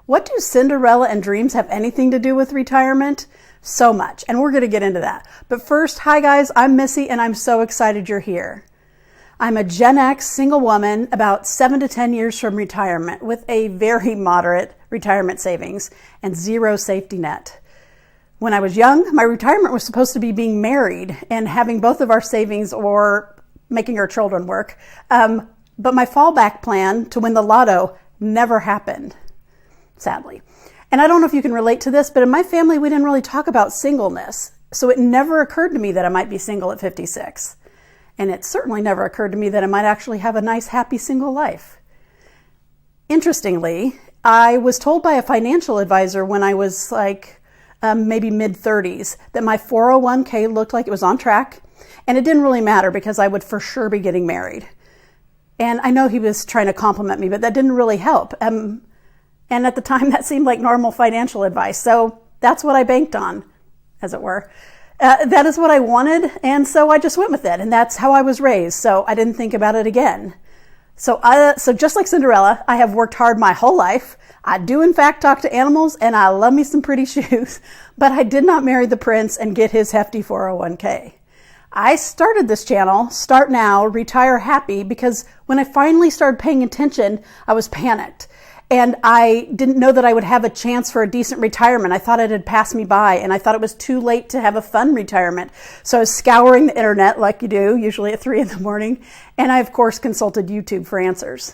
What do Cinderella and dreams have anything to do with retirement? So much, and we're going to get into that. But first, hi guys, I'm Missy, and I'm so excited you're here. I'm a Gen X single woman about 7 to 10 years from retirement with a very moderate retirement savings and zero safety net. When I was young, my retirement was supposed to be being married and having both of our savings or making our children work. But my fallback plan to win the lotto never happened, sadly. And I don't know if you can relate to this, but in my family, we didn't really talk about singleness. So it never occurred to me that I might be single at 56. And it certainly never occurred to me that I might actually have a nice, happy single life. Interestingly, I was told by a financial advisor when I was maybe mid-30s that my 401k looked like it was on track. And it didn't really matter because I would for sure be getting married. And I know he was trying to compliment me, but that didn't really help. And at the time, that seemed like normal financial advice. So that's what I banked on, as it were. That is what I wanted, and so I just went with it. And that's how I was raised, so I didn't think about it again. So just like Cinderella, I have worked hard my whole life. I do, in fact, talk to animals, and I love me some pretty shoes. But I did not marry the prince and get his hefty 401k. I started this channel, Start Now, Retire Happy, because when I finally started paying attention, I was panicked. And I didn't know that I would have a chance for a decent retirement. I thought it had passed me by, and I thought it was too late to have a fun retirement. So I was scouring the internet like you do, usually at 3 a.m, and I, of course, consulted YouTube for answers.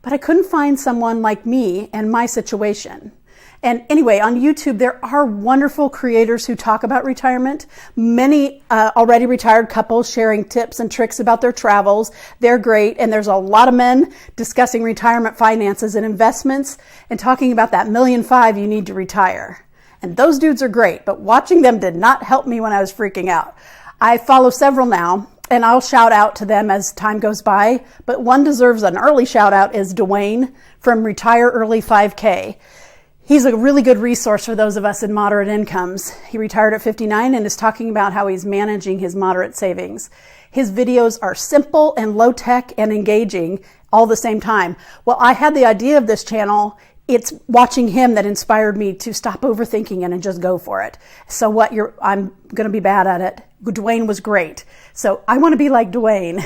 But I couldn't find someone like me and my situation. And anyway, on YouTube, there are wonderful creators who talk about retirement. Many already retired couples sharing tips and tricks about their travels. They're great. And there's a lot of men discussing retirement finances and investments and talking about that $1.5 million you need to retire. And those dudes are great, but watching them did not help me when I was freaking out. I follow several now, and I'll shout out to them as time goes by. But one deserves an early shout out is Dwayne from Retire Early 5K. He's a really good resource for those of us in moderate incomes. He retired at 59 and is talking about how he's managing his moderate savings. His videos are simple and low-tech and engaging all the same time. Well, I had the idea of this channel. It's watching him that inspired me to stop overthinking it and just go for it. So I'm going to be bad at it. Dwayne was great. So I want to be like Dwayne.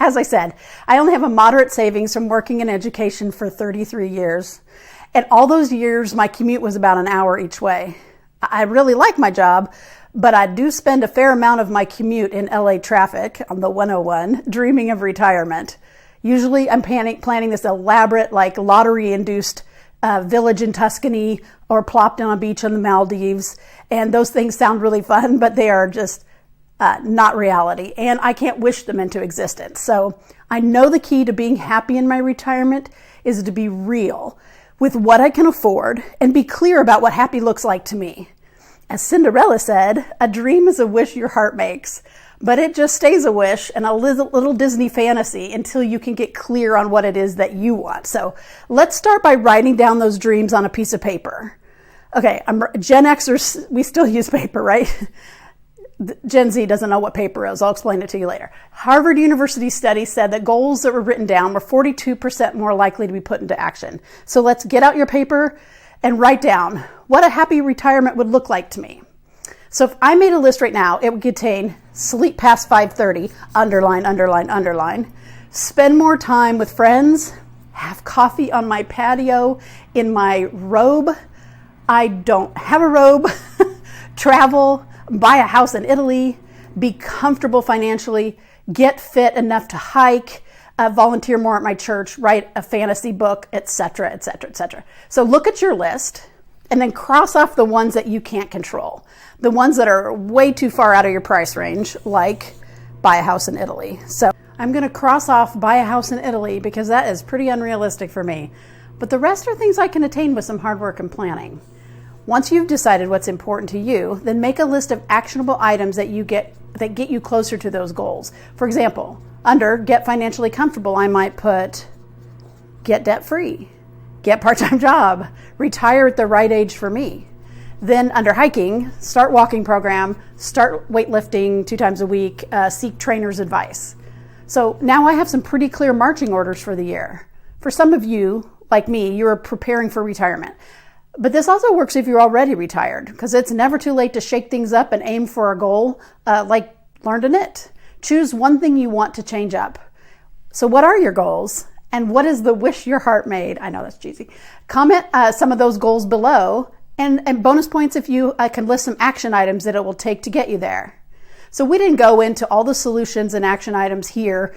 As I said, I only have a moderate savings from working in education for 33 years. And all those years, my commute was about an hour each way. I really like my job, but I do spend a fair amount of my commute in LA traffic on the 101, dreaming of retirement. Usually I'm planning this elaborate, lottery-induced village in Tuscany or plopped on a beach in the Maldives. And those things sound really fun, but they are just not reality. And I can't wish them into existence. So I know the key to being happy in my retirement is to be real with what I can afford and be clear about what happy looks like to me. As Cinderella said, a dream is a wish your heart makes, but it just stays a wish and a little Disney fantasy until you can get clear on what it is that you want. So let's start by writing down those dreams on a piece of paper. Okay, Gen Xers, we still use paper, right? Gen Z doesn't know what paper is. I'll explain it to you later. Harvard University study said that goals that were written down were 42% more likely to be put into action. So let's get out your paper and write down what a happy retirement would look like to me. So if I made a list right now, it would contain sleep past 5:30, underline, underline, underline, spend more time with friends, have coffee on my patio in my robe. I don't have a robe, travel, buy a house in Italy, be comfortable financially, get fit enough to hike, volunteer more at my church, write a fantasy book, etc., etc., etc. So look at your list and then cross off the ones that you can't control. The ones that are way too far out of your price range, like buy a house in Italy. So I'm going to cross off buy a house in Italy because that is pretty unrealistic for me. But the rest are things I can attain with some hard work and planning. Once you've decided what's important to you, then make a list of actionable items that get you closer to those goals. For example, under get financially comfortable, I might put get debt free, get part-time job, retire at the right age for me. Then under hiking, start walking program, start weightlifting 2 times a week, seek trainer's advice. So now I have some pretty clear marching orders for the year. For some of you, like me, you are preparing for retirement. But this also works if you're already retired, because it's never too late to shake things up and aim for a goal, like learn to knit. Choose one thing you want to change up. So what are your goals? And what is the wish your heart made? I know that's cheesy. Comment some of those goals below, and bonus points if you can list some action items that it will take to get you there. So we didn't go into all the solutions and action items here,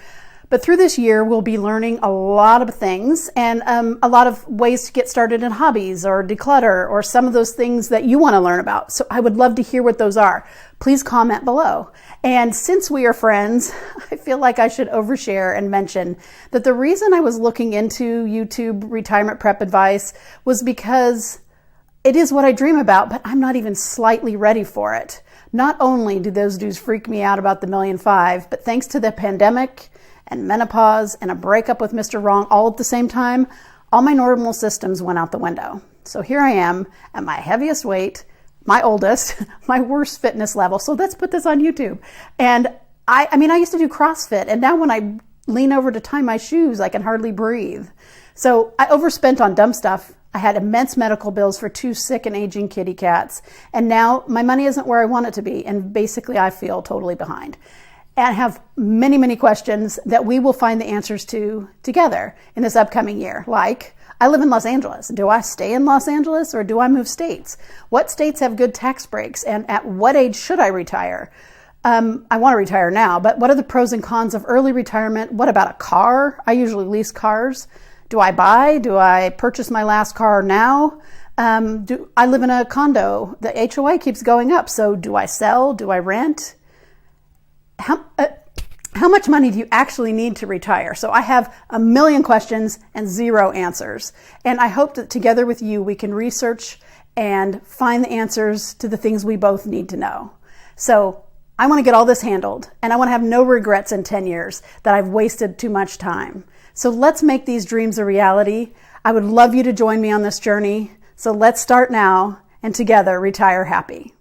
but through this year, we'll be learning a lot of things and a lot of ways to get started in hobbies or declutter or some of those things that you want to learn about. So I would love to hear what those are. Please comment below. And since we are friends, I feel like I should overshare and mention that the reason I was looking into YouTube retirement prep advice was because it is what I dream about, but I'm not even slightly ready for it. Not only do those dudes freak me out about the $1.5 million, but thanks to the pandemic and menopause and a breakup with Mr. Wrong all at the same time, all my normal systems went out the window. So here I am at my heaviest weight, my oldest, my worst fitness level. So let's put this on YouTube. And I used to do CrossFit, and now when I lean over to tie my shoes, I can hardly breathe. So I overspent on dumb stuff. I had immense medical bills for 2 sick and aging kitty cats. And now my money isn't where I want it to be. And basically I feel totally behind. And I have many, many questions that we will find the answers to together in this upcoming year. Like, I live in Los Angeles. Do I stay in Los Angeles or do I move states? What states have good tax breaks? And at what age should I retire? I want to retire now, but what are the pros and cons of early retirement? What about a car? I usually lease cars. Do I buy? Do I purchase my last car now? I live in a condo. The HOA keeps going up. So do I sell? Do I rent? How much money do you actually need to retire? So I have a million questions and 0 answers. And I hope that together with you, we can research and find the answers to the things we both need to know. So I want to get all this handled, and I want to have no regrets in 10 years that I've wasted too much time. So let's make these dreams a reality. I would love you to join me on this journey. So let's start now and together retire happy.